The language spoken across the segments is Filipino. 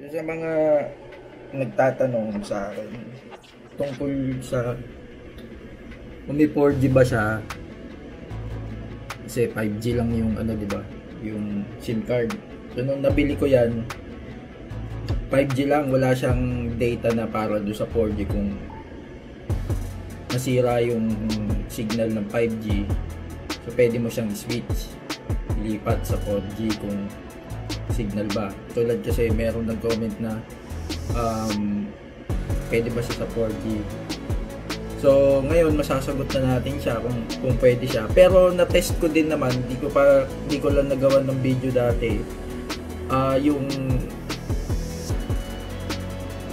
Sa mga nagtatanong sa akin tungkol sa kung may 4G ba siya, kasi 5G lang yung ano, di ba, yung SIM card. So nung nabili ko yan, 5G lang, wala siyang data na para do sa 4G. Kung nasira yung signal ng 5G, so pwede mo siyang switch, lipat sa 4G kung signal ba. Tulad kasi meron nag-comment na pwede ba siya sa 4G. So ngayon masasagot na natin siya kung pwede siya. Pero na-test ko din naman, di ko lang nagawa ng video dati. Yung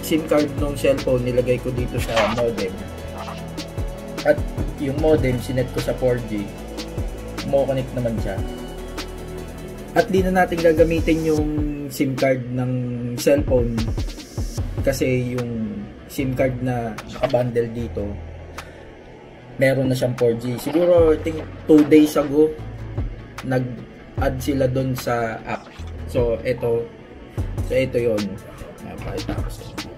SIM card ng cellphone nilagay ko dito sa modem. At yung modem sinet ko sa 4G. Mo-connect naman siya. At di na natin gagamitin yung SIM card ng cellphone kasi yung SIM card na nakabundle dito meron na siyang 4G. Siguro I think 2 days ago nag-add sila doon sa app. So ito yon. Napakita ko sa inyo.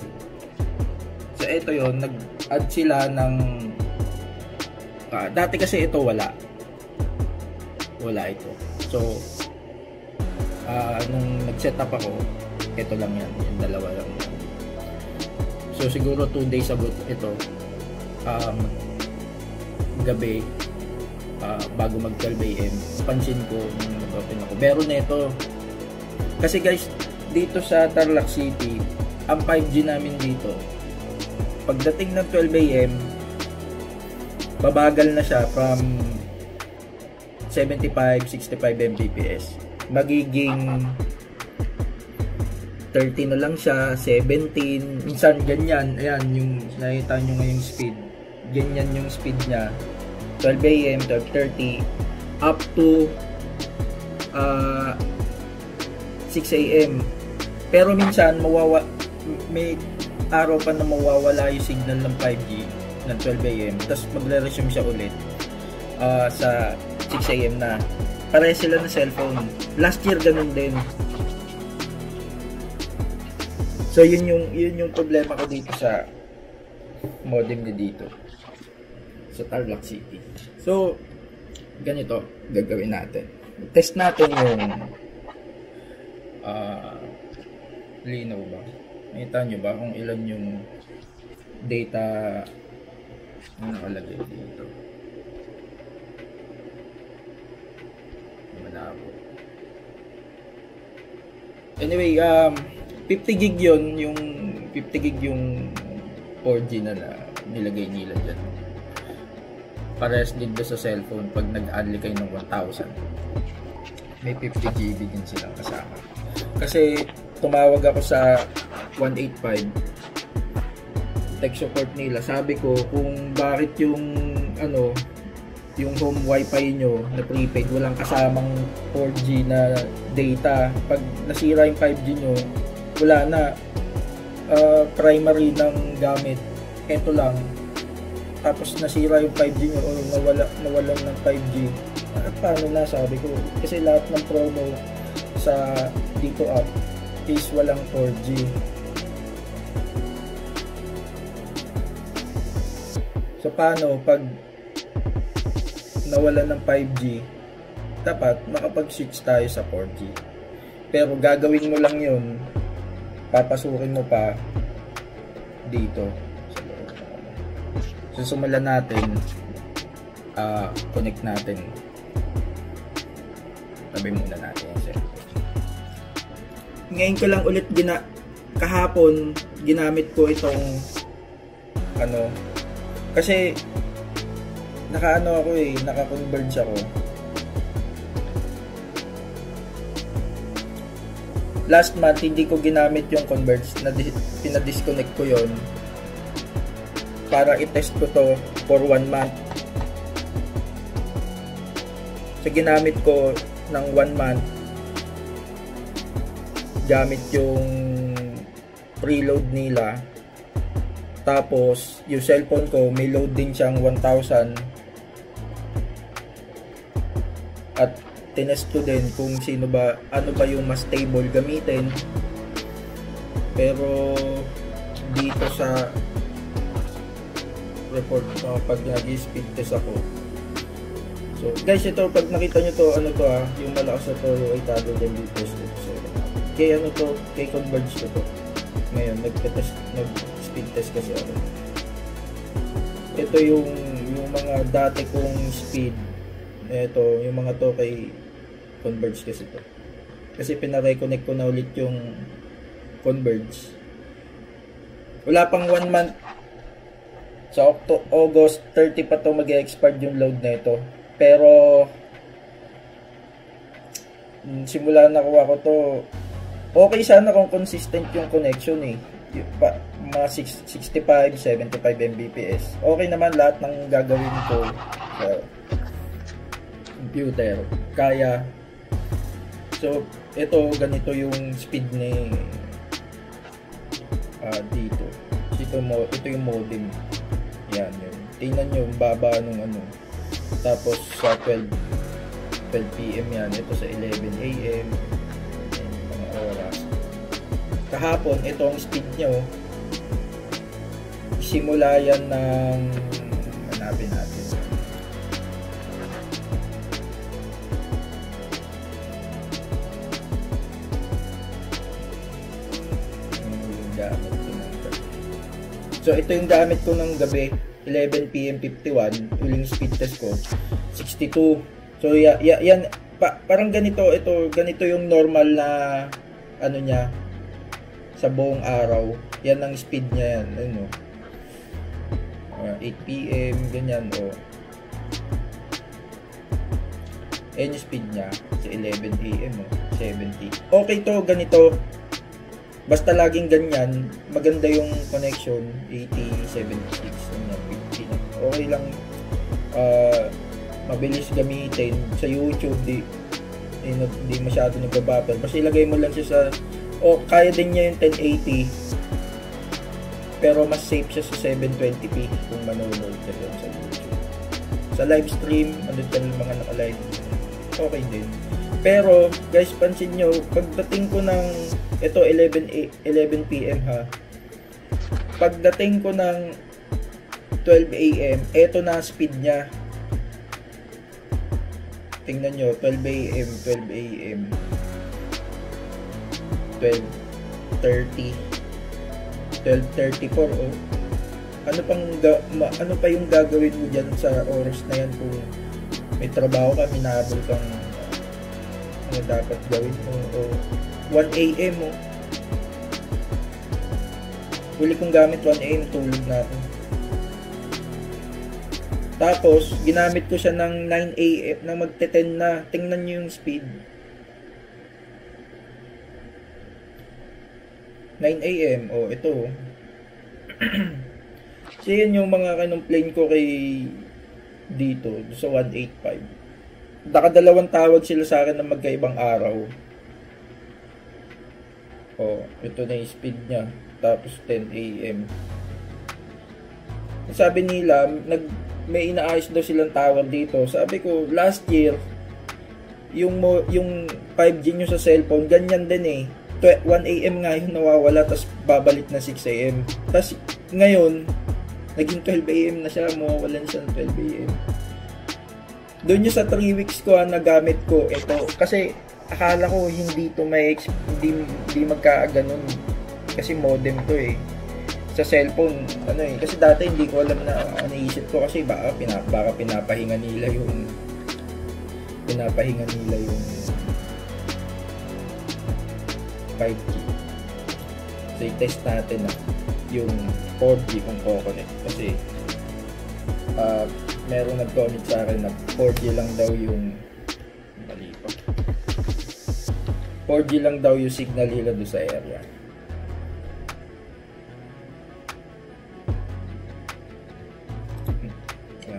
So ito yon, nag-add sila ng dati kasi ito wala ito. So nung nag-set up ako, ito lang yan, yung dalawa lang yan. So siguro 2 days ago ito, gabi, bago mag 12 AM, pansin ko nung nag-open ako, meron na ito. Kasi guys, dito sa Tarlac City, ang 5G namin dito, pagdating ng 12 AM, babagal na siya from 75-65 Mbps. Magiging 30 na lang siya, 17, minsan ganyan. Ayan, yung nakita nyo ngayong speed. Ganyan yung speed niya. 12 AM, 12:30, up to 6 AM. Pero minsan, may araw pa na mawawala yung signal ng 5G ng 12 AM. Tapos magre-resume siya ulit sa 6 AM na. Pareho sila ng cellphone. Last year ganun din. So yun yung problema ko dito sa modem ni dito sa Tarlac City. So ganito gagawin natin. Test natin yung linaw ba. Nakita nyo ba kung ilan yung data na nakalagay dito? Anyway, 50 gig yun, yung 50 gig yung 4G na nilagay nila dyan. Parehas din sa cellphone pag nag-unli kayo ng 1,000. May 50 GB din silang kasama. Kasi tumawag ako sa 185 tech support nila. Sabi ko kung bakit yung yung home wifi nyo na prepaid walang kasamang 4G na data. Pag nasira yung 5G nyo, wala na. Primary ng gamit, ito lang. Tapos nasira yung 5G nyo o nawalan ng 5G. At paano na, sabi ko. Kasi lahat ng promo sa dito app is walang 4G. So paano pag nawalan ng 5G, dapat makapag-switch tayo sa 4G. Pero gagawin mo lang yun, papasukin mo pa dito. So sumulan natin, connect natin. Tabi muna natin yung cellphone. Ngayon ko lang ulit kahapon ginamit ko itong kasi naka-converge ako. Last month hindi ko ginamit yung converge, pinadisconnect ko yon para i-test ko to for 1 month. So ginamit ko ng 1 month gamit yung preload nila. Tapos yung cellphone ko may load din siyang 1,000. At tinest ko din kung ano ba yung mas stable gamitin. Pero dito sa report pag nag-speed test ako. So guys, ito pag nakita nyo to, ano to yung malakas na to, yung 800 liters. So kay ano to, kay Converge ko to. Ngayon nag-speed test kasi ako. Ito yung mga dati kong speed. Ito yung mga to kay Converge kasi to. Kasi pina-reconnect ko na ulit yung Converge. Wala pang 1 month. So August 30 pa to mag-expire yung load na ito. Pero simula nakuha ko to, okay sana kung consistent yung connection eh. Mga 65, 75 Mbps. Okay naman lahat ng gagawin ko sa computer. Kaya. So ito, ganito yung speed ni dito. Ito yung modem. Yan yun. Tingnan nyo yung baba nung ano. Tapos sa 12 PM yan. Ito sa 11 AM. Mga oras. Kahapon, ito ang speed nyo. Simula yan ng hanapin natin. So ito yung gamit ko ng gabi, 11 PM 51, huling speed test ko 62. So yan parang ganito, ganito yung normal na ano niya sa buong araw. Yan ang speed niya yan, ano. 8 PM ganyan Ayan yung speed niya sa 11 AM 70. Okay to, ganito. Basta laging ganyan, maganda yung connection, 80, 76, 50. Okay lang, mabilis gamitin. Sa YouTube, di masyado nagbabuffer. Kasi ilagay mo lang siya sa, kaya din niya yung 1080. Pero mas safe siya sa 720p kung manonood ka doon sa YouTube. Sa live stream, ano yung mga naka-live, okay din. Pero guys, pansin nyo, pagdating ko ng ito 11 PM ha. Pagdating ko ng 12 AM, ito na speed niya. Tingnan nyo, 12 AM, 12:30, 12:34 Ano pa yung gagawin mo diyan sa oras na yan kung may trabaho ka, minabol kang ano dapat gawin mo 1 AM huli kong gamit 1 AM tulog natin. Tapos ginamit ko siya ng 9 AM na magte-10 na. Tingnan niyo yung speed, 9 AM ito so yun yung mga kinumplain ko kay dito sa 185. Nakadalawang tawag sila sa akin na magkaibang araw. Ito na yung speed niya. Tapos 10 AM. Sabi nila, may inaayos daw silang tower dito. Sabi ko, last year, yung 5G nyo sa cellphone, ganyan din eh. 1 AM nga yung nawawala, tapos babalik na 6 AM. Tapos ngayon, naging 12 AM na siya, mawawalan siya ng 12 AM. Doon yung sa 3 weeks ko nagamit ko ito. Kasi akala ko hindi magkaganon. Kasi modem to eh. Sa cellphone, kasi dati hindi ko alam na naisip ko kasi baka pinapahinga nila yung 5G. So i-test natin yung 4G kung ko-connect kasi meron nag-comment sa akin na 4G lang daw yung 4G lang daw yung signal nila doon sa area.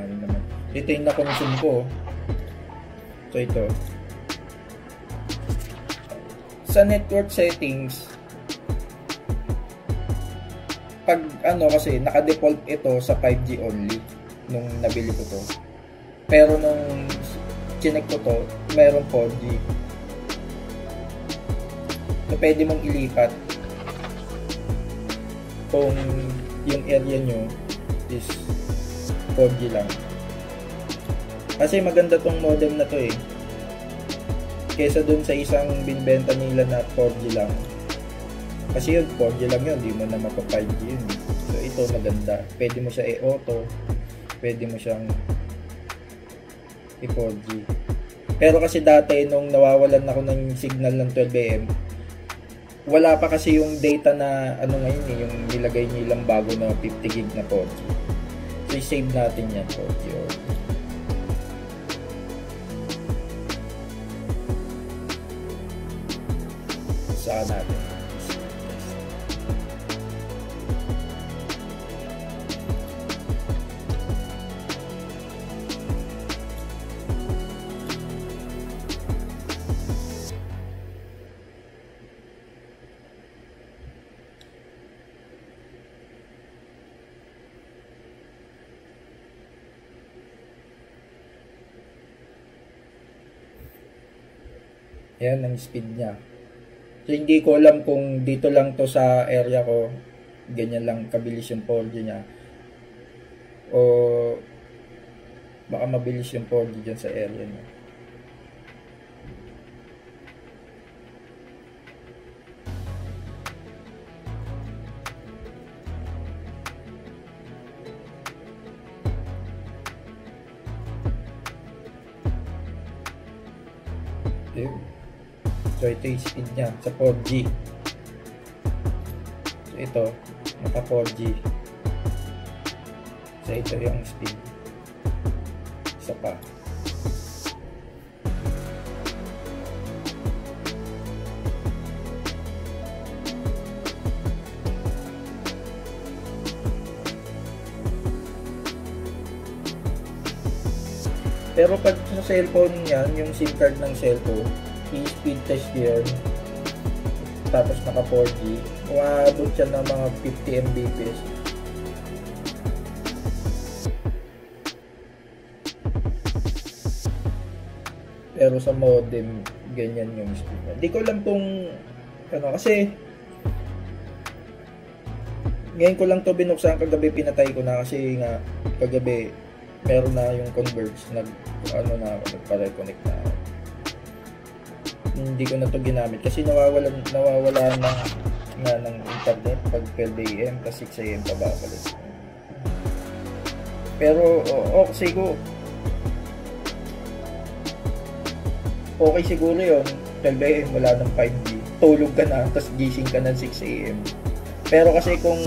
Naman. Ito yung na-consume ko. So ito. Sa network settings, pag kasi naka-default ito sa 5G only nung nabili ko to. Pero nung chinek ko to, mayroong 4G. So pwede mong ilipat. kung yung area nyo is 4G lang. Kasi maganda tong modem na to eh, kesa dun sa isang binbenta nila na 4G lang. Kasi yun, 4G lang yun, di mo na mapa 5G yun. So ito maganda, pwede mo siya i-auto, pwede mo siyang i-4G. Pero kasi dati nung nawawalan ako ng signal ng 12am, wala pa kasi yung data na ano ngayon eh, yung nilagay nilang bago na 50 gig na 4G. So i-save natin yan 4G. Saan natin? Yan ang speed niya. So, hindi ko alam kung dito lang to sa area ko, ganyan lang kabilis yung 4G niya. O baka mabilis yung 4G dyan sa area niya. Okay. So ito yung speed niya sa 4G. So ito, naka 4G. So ito yung speed. Isa pa. Pero pag sa cellphone yan, yung SIM card ng cellphone, i-speed test yan, tapos naka 4G, umaabot siya ng mga 50 Mbps. Pero sa modem, ganyan yung speed. Hindi ko alam kung ano, kasi ngayon ko lang to binuksan, kagabi pinatay ko na kasi nga kagabi meron na yung Converge, nagpa-reconnect na. Hindi ko na to ginamit kasi nawawala na nga ng internet pag 12am kasi 6am pa babalik. Pero okay siguro yun, 12am wala ng 5G, tulog ka na tapos gising ka ng 6am. Pero kasi kung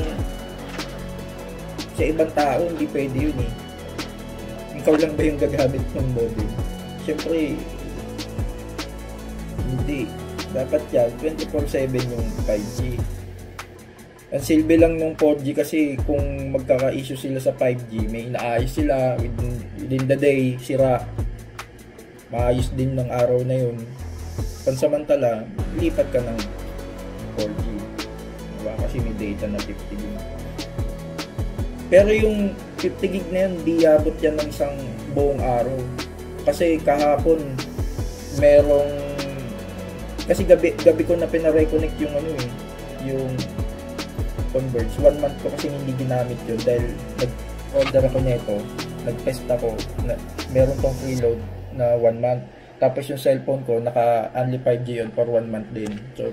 sa ibang tao hindi pwede yun eh, ikaw lang ba yung gagamit ng modem? Siyempre hindi. Dapat yan, 24/7 yung 5G. Ang silbi lang ng 4G kasi kung magkaka-issue sila sa 5G, may inaayos sila within the day, sira. Maayos din ng araw na yun. Pansamantala, lipat ka ng 4G. Diba? Kasi may data na 50 gig. Pero yung 50 gig na yun, di abot yan ng isang buong araw. Kasi kahapon, kasi gabi ko na pina-reconnect yung yung Converge. 1 month ko kasi hindi ginamit yun dahil nag-order ako nito, nag-test ako, meron tong preload na 1 month. Tapos yung cellphone ko, naka-only 5G yun for 1 month din. So,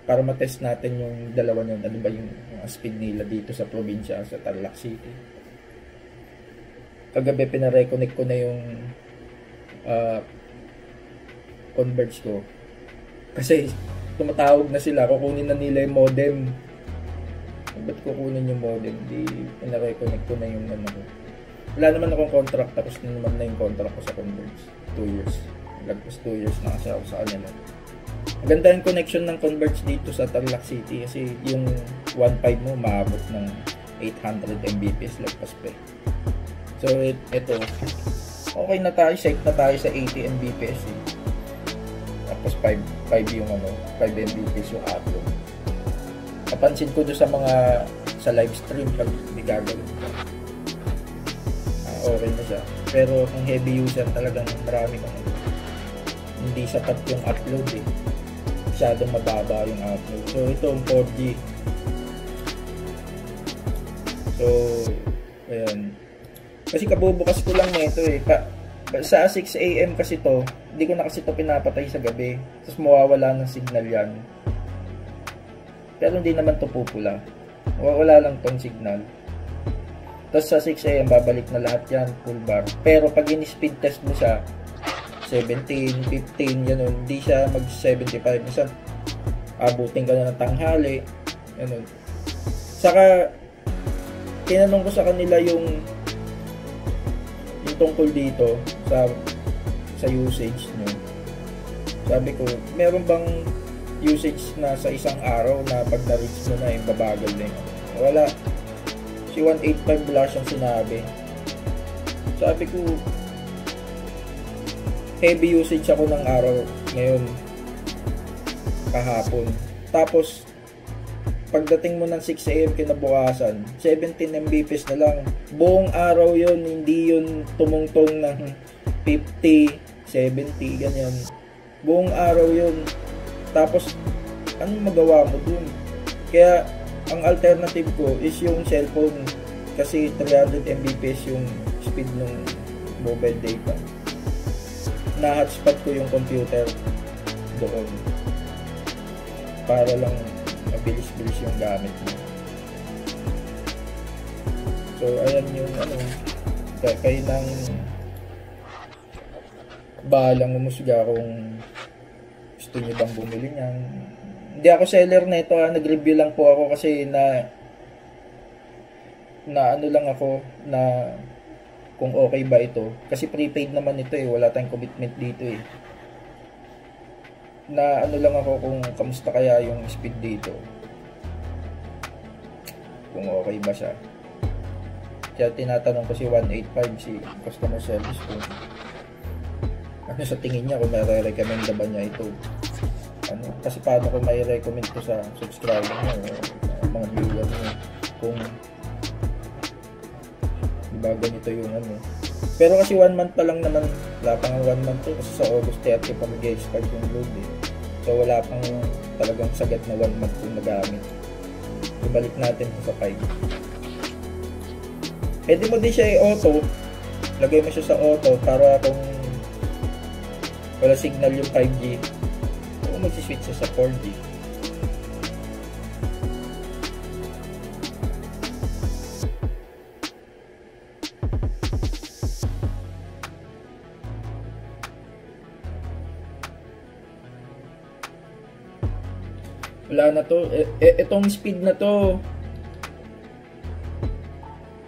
para matest natin yung dalawa yun, ano ba yung speed nila dito sa probinsya, sa Tarlac City. Kagabi pina-reconnect ko na yung Converge ko. Kasi tumatawag na sila, kukunin na nila yung modem. Ba't kukunin yung modem? Di pina-reconnect ko na yung ko. Wala naman akong contract, tapos naman na yung contract ko sa Converge. 2 years. Lagpas 2 years na kasi ako sa kanila. Maganda yung connection ng Converge dito sa Tarlac City kasi yung 1.5 mo maabot ng 800 Mbps lagpas pa. So ito, okay na tayo, safe na tayo sa 80 Mbps eh. Tapos 5 yung 5 Mbps yung upload. Napansin ko doon sa live stream pag hindi gagawin ko. Okay na siya. Pero kung heavy user talagang marami kang hindi sapat yung upload eh. Masyadong mababa yung upload. So ito ang 4G. So, ayan. Kasi kabubukas ko lang nito eh. Sa 6 AM kasi to, hindi ko na kasi to pinapatay sa gabi. Tapos mawawala ng signal yan. Pero hindi naman to pupula. Wala lang tong signal. Tapos sa 6 AM, babalik na lahat yan, full bar. Pero pag in-speed test mo siya, 17, 15, ganun, hindi siya mag-75. Minsan, abutin ka na ng tanghali, ganun. Saka, tinanong ko sa kanila yung tungkol dito sa usage nyo. Sabi ko, meron bang usage na sa isang araw na pag na-reach mo na yung babagal din? Wala. Si 185 wala siyang sinabi. Sabi ko, heavy usage ako ng araw ngayon, kahapon. Tapos, pagdating mo ng 6 AM kinabukasan, 17 Mbps na lang. Buong araw yun, hindi yun tumungtong ng 50, 70, ganyan. Buong araw yun. Tapos, anong magawa mo dun? Kaya, ang alternative ko is yung cellphone. Kasi 300 Mbps yung speed ng mobile data. Na-hotspot ko yung computer doon. Para lang mabilis-bilis yung gamit mo. So, ayan yung kayo nang bahalang umusga kung gusto nyo bang bumili niyan. Hindi ako seller na ito, nag-review lang po ako kasi na ano lang ako na kung okay ba ito. Kasi prepaid naman ito eh, wala tayong commitment dito eh. Na ano lang ako kung kamusta kaya yung speed dito, kung okay ba siya. Kaya tinatanong ko si 185, si customer service ko, ano sa tingin niya, kung may-recommend ba niya ito. Kasi paano ko may recommend ko sa subscriber niya o mga viewer niya kung diba ganito yung Pero kasi 1 month pa lang naman, wala pang 1 month to, kasi sa August 30 pa mag-expire yung load eh. So wala pang talagang sagat na 1 month kung nagamit. Ibalik natin sa 5. Pwede mo din siya i-auto, lagay mo siya sa auto para kung wala signal yung 5G, o mag-switch siya sa 4G. Wala na to. Itong speed na to,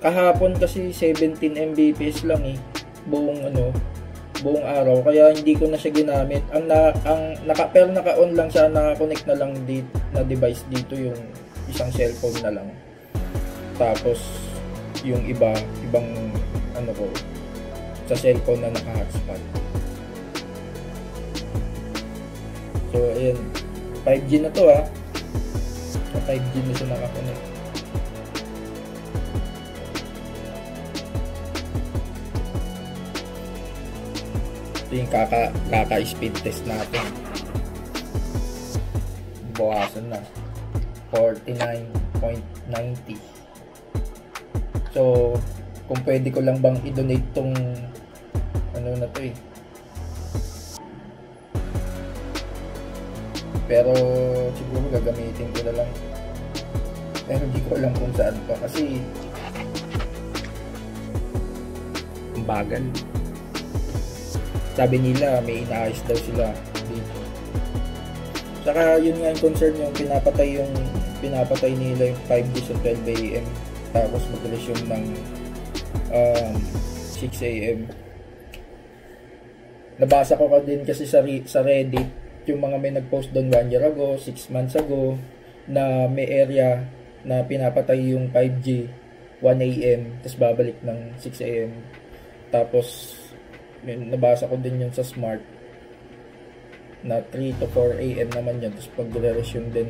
kahapon kasi 17 Mbps lang eh. Buong araw. Kaya hindi ko na siya ginamit. Pero naka-on lang siya, naka-connect na lang na device dito, yung isang cellphone na lang. Tapos yung ibang ko sa cellphone na naka-hotspot. So ayan, 5G na to ah. 5G na siya nakakonect. Ito yung kaka-speed test natin. Bawasan na 49.90. So kung pwede ko lang bang i-donate tong na to eh. Pero siguro gagamitin ko na lang. Pero hindi ko alam kung saan pa kasi ang bagal. Sabi nila may inaayos daw sila dito. Saka yun nga yung concern, yung pinapatay nila yung 5G sa 12 AM tapos mag-resume ng 6 AM. Nabasa ko din kasi sa Reddit yung mga may nag-post doon 1 year ago, 6 months ago, na may area na pinapatay yung 5G 1 AM, tapos babalik ng 6 AM. Tapos, nabasa ko din yun sa Smart, na 3 to 4 AM naman yun, tapos pag-resume din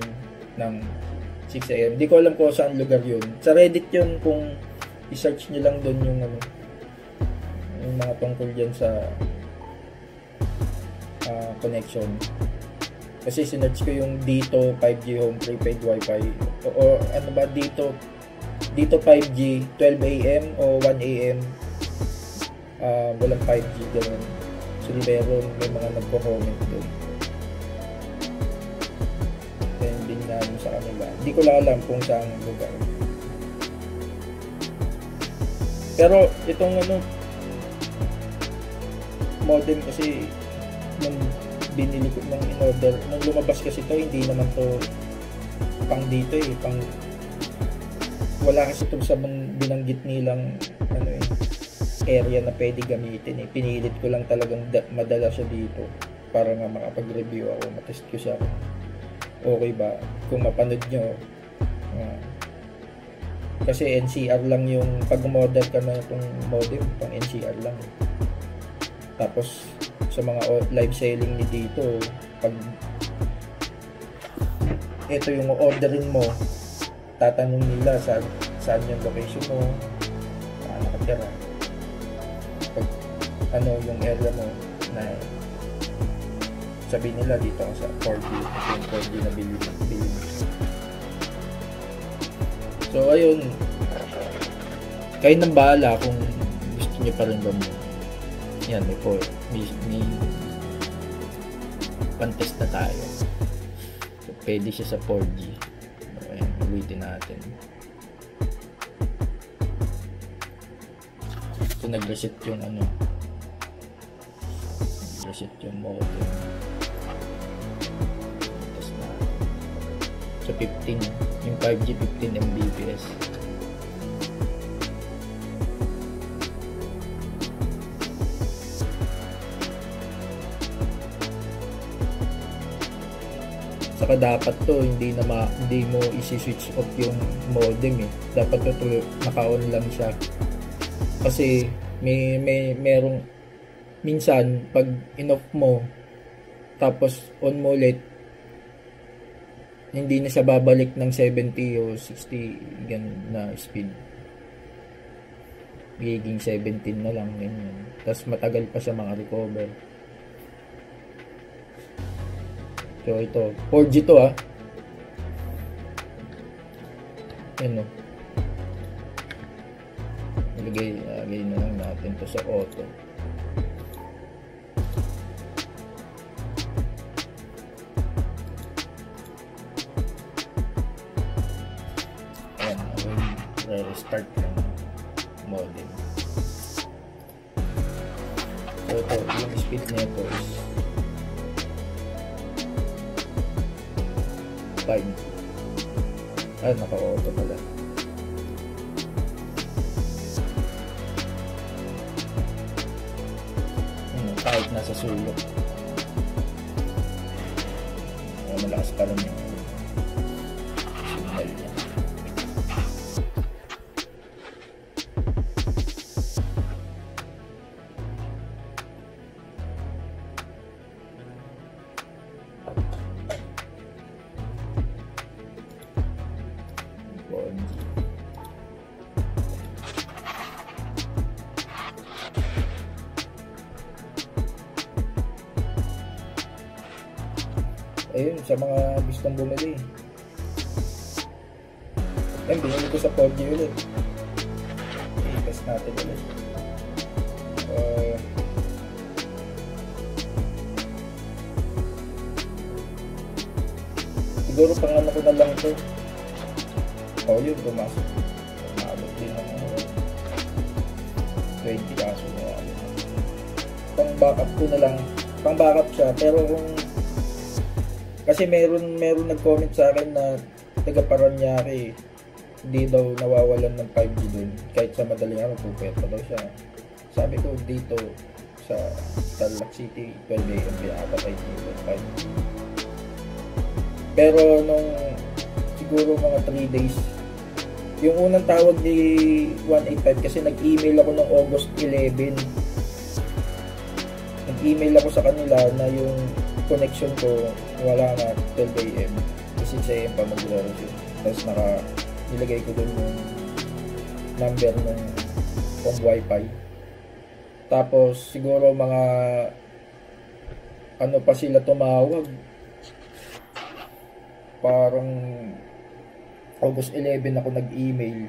ng 6 AM. Di ko alam kung saan lugar yun. Sa Reddit yun, kung i-search nyo lang doon yung mga tungkol dyan sa connection. Kasi sinerch ko yung dito 5G home prepaid wifi o ano ba dito dito 5G, 12 AM o 1 AM, walang 5G, gano'n. So, may mga nagko-comment doon. Then, din nga sa kanila. Hindi ko lang alam kung saan lugar. Pero, itong modem kasi, nung binili ko, nung in-order, nung lumabas kasi to, hindi naman to pang dito pang wala kasi ito sa binanggit nilang area na pwede gamitin Pinilit ko lang talagang madala siya dito para nga makapag-review ako, matest ko siya okay ba. Kung mapanood nyo, kasi NCR lang yung pag-model ka na itong modem, pang NCR lang. Tapos sa mga live selling ni dito, pag ito yung orderin mo, tatanong nila saan yung location mo, saan nakatira, pag yung area mo, na sabihin nila dito ako sa 4G, yung 4G na bili. So ayun, kayo nang bahala kung gusto niyo pa rin ba mo. Yan, may pantest na tayo. So, pwede siya sa 4G. Ayan, ulitin natin. So, nag-reset yung nag-reset yung modem. Test natin. So, 15. Yung 5G, 15 Mbps. Saka dapat to hindi mo isi-switch off yung modem Dapat to naka-on lang siya. Kasi merong minsan pag in-off mo tapos on mo ulit, hindi na siya babalik ng 70 o 60 ganun na speed. Giging 17 na lang ganyan. Tapos matagal pa siya recover. So ito, 4G to Yan Ilagay na lang natin to sa auto. Ayan, restart yung modem. So ito, yung speed nito is 5. Naka-auto pala. Kahit nasa sulok. Malakas pa rin yung signal niya. Ayun, sa mga gustong bumili. Ayun, binili ko sa 4G ulit. I-test natin ulit. Siguro pangano ko na lang ito. Yun, pumasok. Maabot din ng 20 kaso na. Pang backup ko na lang. Pang backup siya, pero kung kasi meron nag-comment sa akin na taga Paranaque, hindi daw nawawalan ng 5G dun. Kahit sa madaling araw, puperta daw siya. Sabi ko dito sa Tarlac City, 12 AM pinakapatay dito 5G. Pero nung siguro mga 3 days, yung unang tawag ni 185 kasi nag-email ako ng August 11. Nag-email ako sa kanila na yung connection ko wala na 12 AM, 6 AM pa mag-resume. Tapos nilagay ko dun yung number ng wifi. Tapos siguro mga pa sila tumawag, parang August 11 ako nag-email,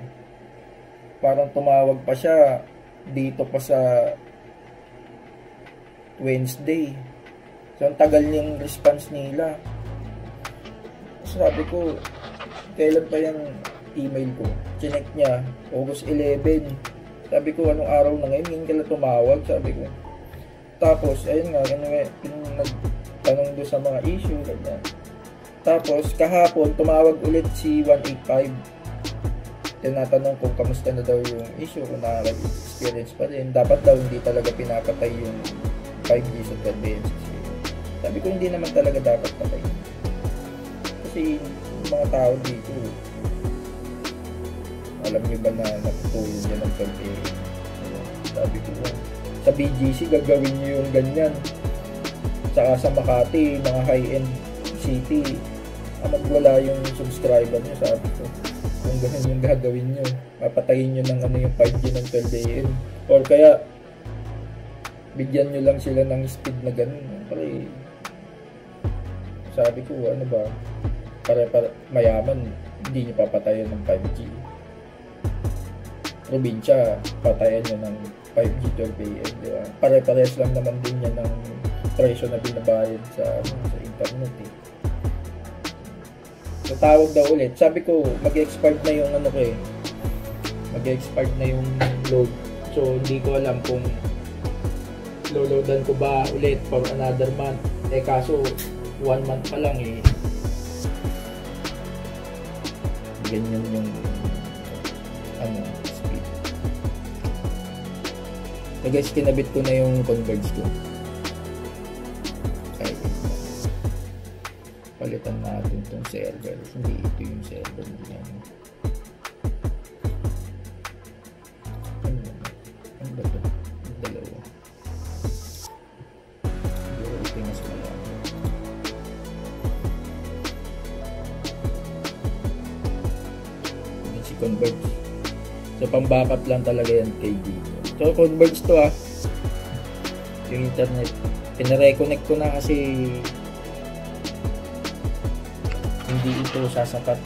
parang tumawag pa siya dito pa sa Wednesday. So, ang tagal yung response nila. Sabi ko, kailan pa yung email ko? Chinek niya, August 11. Sabi ko, anong araw na ngayon? Ngayon ka na tumawag, sabi ko. Tapos, ayun nga, nagtanong doon sa mga issue, ganyan. Tapos, kahapon, tumawag ulit si 185. Tinatanong kung kamusta na daw yung issue, kung nakaka-experience pa rin. Dapat daw hindi talaga pinapatay yung 5G sa 12 Sabi ko, hindi naman talaga dapat patay. Kasi yung mga tao dito, alam niyo ba na natutulong niya ng 12 Sabi ko, sa BGC gagawin niyo yung ganyan. Saka sa Makati, mga high-end city, magwala yung subscriber niyo, sabi ko. Kung ganun yung gagawin nyo, papatayin nyo ng yung 5G ng 12 AM. Or kaya, bigyan nyo lang sila ng speed na ganun. Pare, sabi ko, ano ba, para mayaman, hindi nyo papatayan ng 5G. Probinsya, patayan nyo ng 5G 12 AM, di ba? Pare-pares lang naman din yan ng presyo na binabayad sa internet eh. So, tawag daw ulit. Sabi ko, mag-expired na yung ano ko eh. Mag-expired na yung load. So, hindi ko alam kung lo-loadan ko ba ulit for another month. Eh, kaso, 1 month pa lang eh. Ganyan yung speed. So, guys, kinabit ko na yung Converge ko. Palitan natin itong server. Hindi ito yung server niya. Ano ba ito? Dalawa. Ito yung mas malaki. Yan si Converge. So, pang-backup lang talaga yan kay dito. So, Converge to yung internet. Pinareconnect ko na kasi hindi ito sasapat.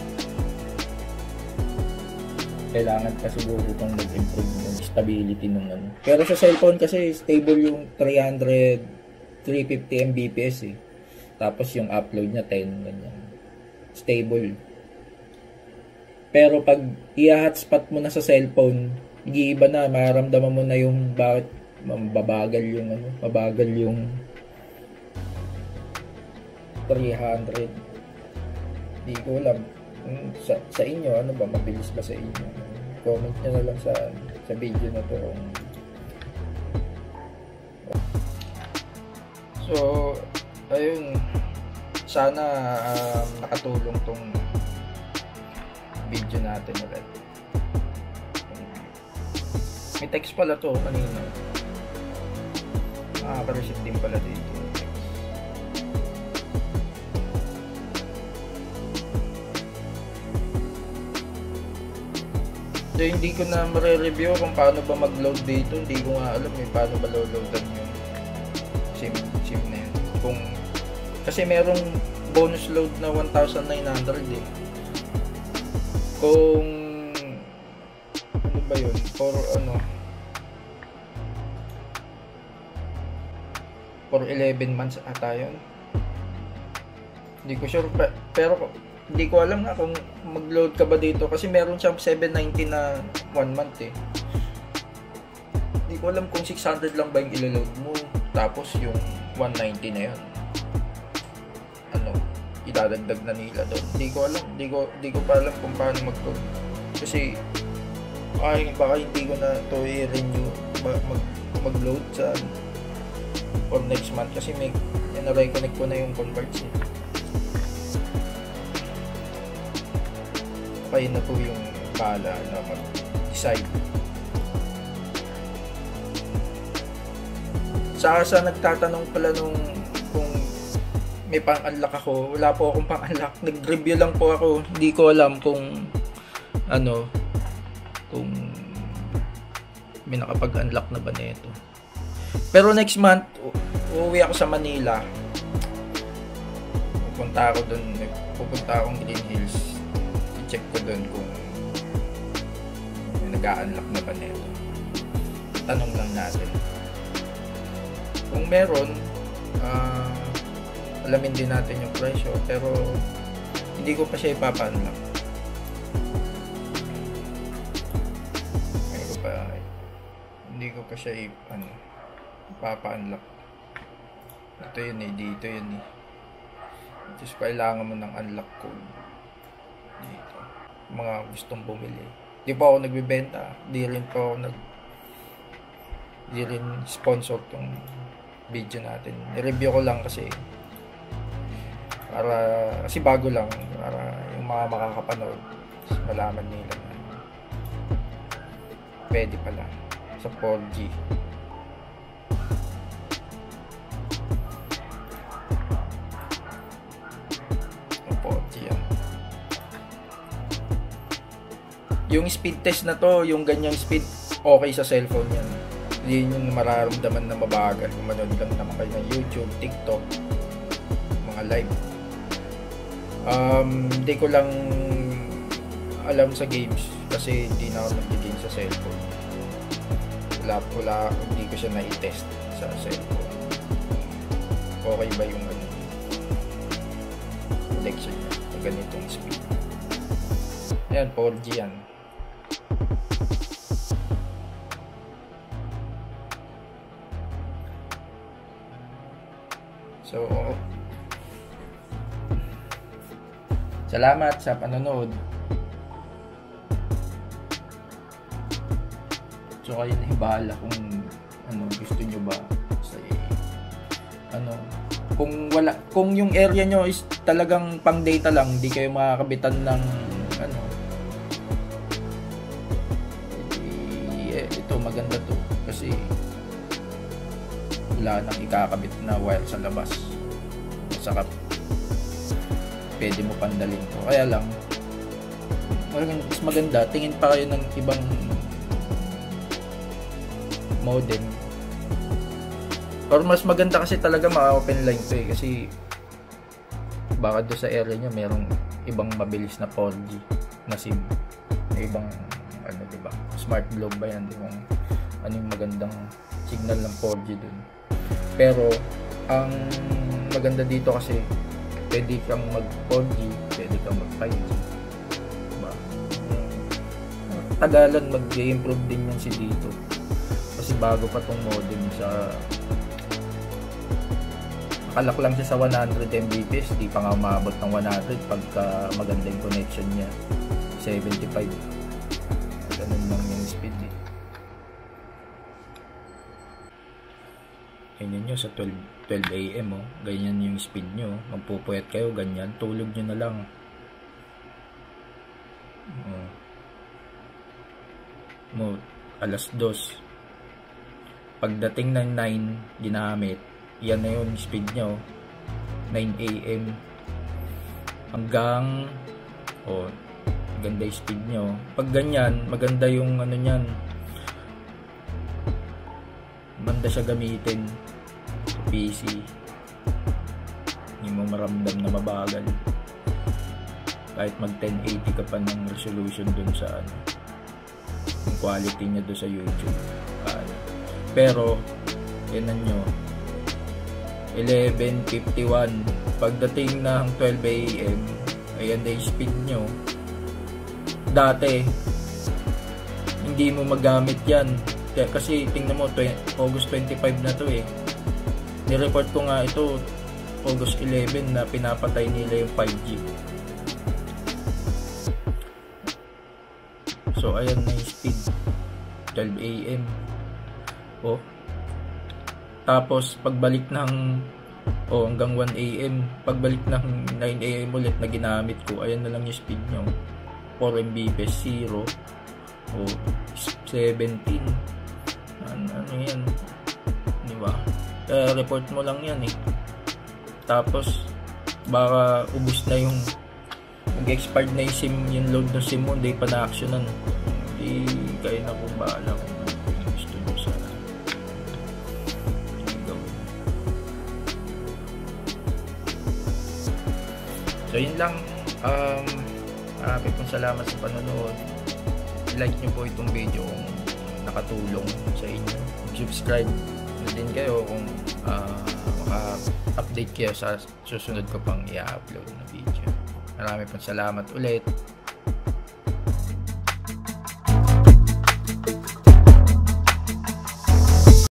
Kailangan pa siguro itong mag-improve yung stability ng ano. Pero sa cellphone kasi stable yung 350 Mbps eh. Tapos yung upload niya 10 ganyan. Stable. Pero pag i-hotspot mo na sa cellphone, iiba na, maramdaman mo na yung bakit mabagal yung 300. Hindi ko alam sa inyo, ano ba, mabilis ba sa inyo? Comment nyo na lang sa video na to. So, ayun, sana nakatulong tong video natin ulit. May text pala to kanina. Nakaka-receive din pala dito. So, hindi ko na mare-review kung paano ba mag-load dito. Hindi ko nga alam paano ba loadan yung SIM na yun. Kasi merong bonus load na 1,900 eh. Kung ano ba yun? For 11 months ata yun. Hindi ko sure pero hindi ko alam nga kung mag-load ka ba dito kasi meron siyang 790 na 1 month eh. Hindi ko alam kung 600 lang ba yung ilo-load mo tapos yung 190 na yun idadagdag na nila doon. Hindi ko alam. Hindi ko pa alam kung paano mag-load kasi baka hindi ko na to i-renew mag-load sa for next month kasi may na-reconnect ko na yung Converge eh. Kayo na po yung bahala na mag-decide. Sa nagtatanong pala kung may pang-unlock ako, wala po akong pang-unlock. Nag-review lang po ako. Hindi ko alam kung kung may nakapag-unlock na ba nito. Pero next month, uuwi ako sa Manila. Pupunta akong Green Hills. I-check ko doon kung nag-a-unlock na ba nito? Tanong lang natin. Kung meron, alamin din natin yung presyo, pero hindi ko pa siya ipapa-unlock. Hindi ko pa siya ipapa-unlock. Ito yun eh, dito yun eh. Just kailangan mo ng unlock code dito. Mga gustong bumili. Di pa ako nagbibenta. Di rin sponsor tong video natin. I-review ko lang kasi bago lang, para yung mga makakapanood malaman nila na pwede pala sa 4G. Yung speed test na to, yung ganyang speed, okay sa cellphone yan. Hindi yung mararamdaman na mabagal kung manood lang naman kayo ng YouTube, TikTok, mga live. Hindi ko lang alam sa games kasi hindi na ako nag-game sa cellphone. Hindi ko siya na-test sa cellphone. Okay ba yung connection niya sa ganitong speed? Ayan, 4G yan. So, salamat sa panonood. So, kayo na ibahala kung gusto nyo ba. Kung yung area nyo is talagang pang data lang, hindi kayo makakabitan ng ito maganda to kasi wala nang ikakabit na wire sa labas, saka pwede mo pandalin to. Kaya lang mas maganda, tingin pa kayo ng ibang modem, or mas maganda kasi talaga maka-open line to kasi baka doon sa area nyo merong ibang mabilis na 4G na SIM, may ibang diba, smart globe ba yan, diba? Ano yung magandang signal ng 4G dun. Pero ang maganda dito kasi pwede kang mag 4G, pwede kang mag 5G, diba? Tagalan mag-improve din yan si dito kasi bago pa tong modem. Nakalak lang siya sa 100 Mbps, di pa nga umabot ng 100 pagka maganda yung connection niya, 75. Ganun lang yung speed eh. Ganyan nyo sa 12 AM ganyan yung speed nyo, magpupuyat kayo ganyan, tulog nyo na lang. Alas 2 pagdating ng 9 ginamit, yan na yung speed nyo, 9 AM hanggang ganda yung speed nyo. Pag ganyan, maganda yung nyan, maganda siya gamitin sa PC, hindi mo maramdam na mabagal kahit mag 1080 ka pa ng resolution dun sa yung quality niya dun sa YouTube. Pero yan nyo, 11:51 pagdating ng 12 AM ayan na yung speed nyo. Dati hindi mo magamit yan kasi tingnan mo, August 25 na to eh. Nireport ko nga ito August 11 na pinapatay nila yung 5G. So ayan na yung speed, 12 AM. Tapos pagbalik ng hanggang 1 AM, pagbalik ng 9 AM ulit na ginamit ko, ayan na lang yung speed nyo, 4 Mbps, 0 17. Ano yan, diba? Report mo lang yan eh. Tapos baka ubus na yung expired na yung SIM, yung load ng SIM mo, hindi pa na-actionan. Hindi kayo na kung bahala kung gusto nyo sa so yun lang. Maraming pong salamat sa panonood. like nyo po itong video kung nakatulong sa inyo. Subscribe na din kayo kung maka-update kayo sa susunod ko pang i-upload na video. Marami pong salamat ulit.